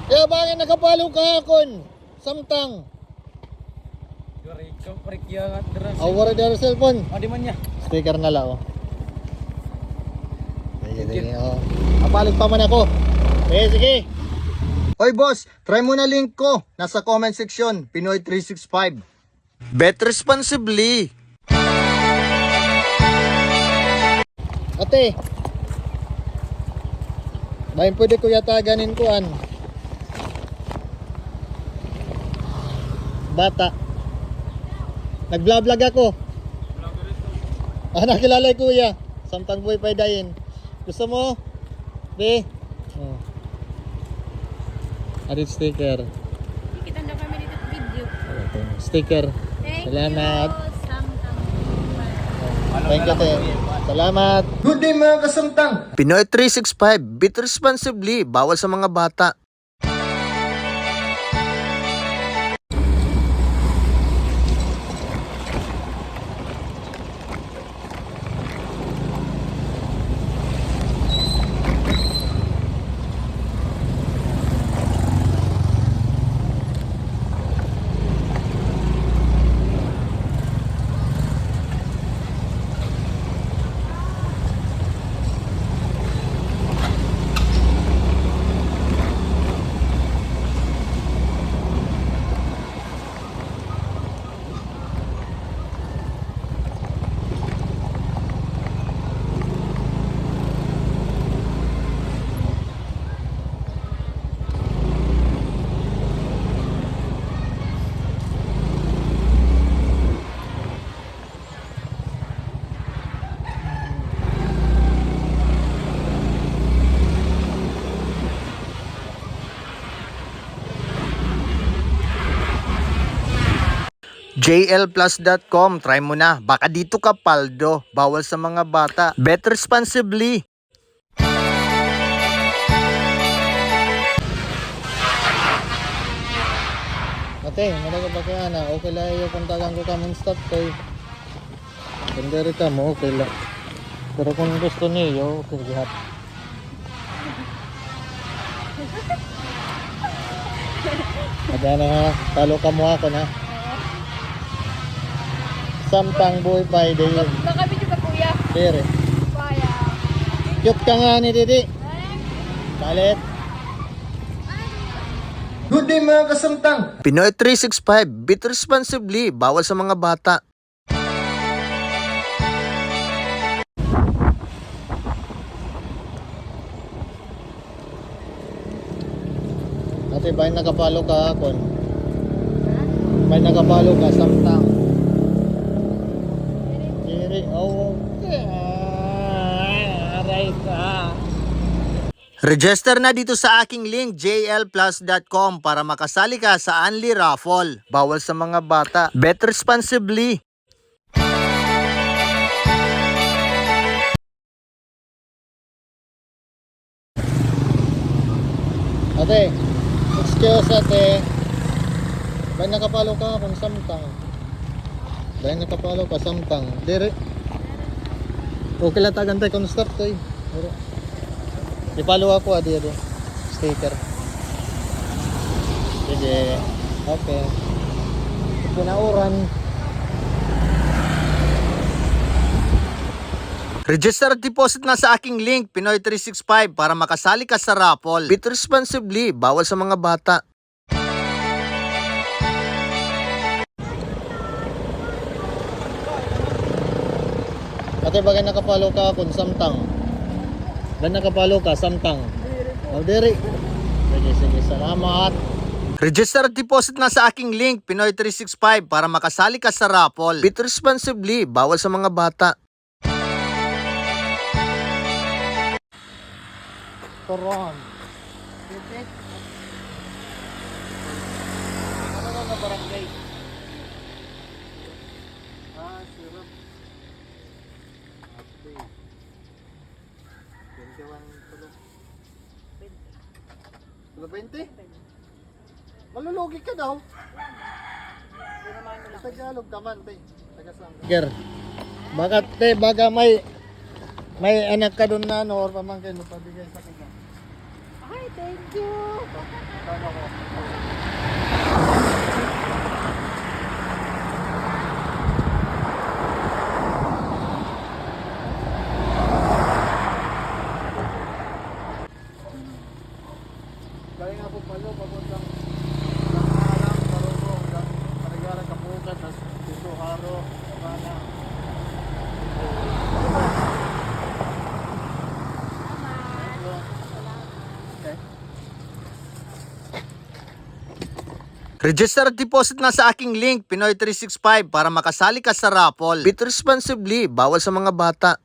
Kaya bakit nakapalo ka akon? Samtang. Awara dari cellphone. Oh, di man niya. Sticker na lang oh. Sige, oh. Kapalit pa man ako. Sige. Oy boss, try mo na link ko. Nasa comment section, Pinoy 365. Bet responsibly. Ate. Bayan pwede ko yata ganin kuan. Bata. Nag-vlog ako. Nakilala ko kuya. Samtang buhay pa dayin. Gusto mo? Be? Oh. Adit sticker. Kita na kami dito sa video. Sticker. Thank Salamat. you. Samtang. Thank you, te. Salamat. Good day mga kasamtang. Pinoy 365. Bet responsibly. Bawal sa mga bata. JLplus.com, try mo na. Baka dito ka paldo. Bawal sa mga bata. Bet responsibly. Ate, malaga ba kaya na? Okay lang yung kontakan ko kaming stop kay. Kundari ka mo, okay lang. Pero kung gusto niyo, okay lahat. Ada na ha, talo ka mo ako na. Samtang buhay pa day. Baka video ka kuya. Pere. Kaya. Cute ka nga ni Didi. Palit. Good day mga kasamtang. Pinoy 365. Bet responsibly. Bawal sa mga bata. Ate, bahay nakapalo ka akon. Bahay nakapalo ka samtang. Register na dito sa aking link jlplus.com para makasali ka sa Unli Raffle. Bawal sa mga bata. Bet responsibly. Ate, excuse ate. Bahay nakapalo ka kung samtang. Bahay nakapalo ka samtang. Dire. Okay lang tagantay kung start to eh. Ipalo ako adi. Sticker. Sige. Okay. Pinauran. Register at deposit na sa aking link Pinoy 365 para makasali ka sa raffle. Bet responsibly. Bawal sa mga bata. Ate, bagay nakapalo ka kung samtang. Bagay nakapalo ka samtang. O, diri. Sige, salamat. Register at deposit na sa aking link Pinoy 365 para makasali ka sa raffle. Bet responsibly. Bawal sa mga bata. Toron. Ano na barangay? Sirap. 20? Malulugi ka daw. Tagalog ka man, te. Taga-sangga. Baka te, baga may anak ka doon na, no, or pamangkin mo pabigay sa kanya. Ay, thank you. Galing ako palo, papuntang Alang, Barugo, hanggang Paligaran, Kapugan, tapos Puso, Haro, Sabana. Okay. Register at deposit na sa aking link, Pinoy 365, para makasali ka sa raffle. Bit responsibly, bawal sa mga bata.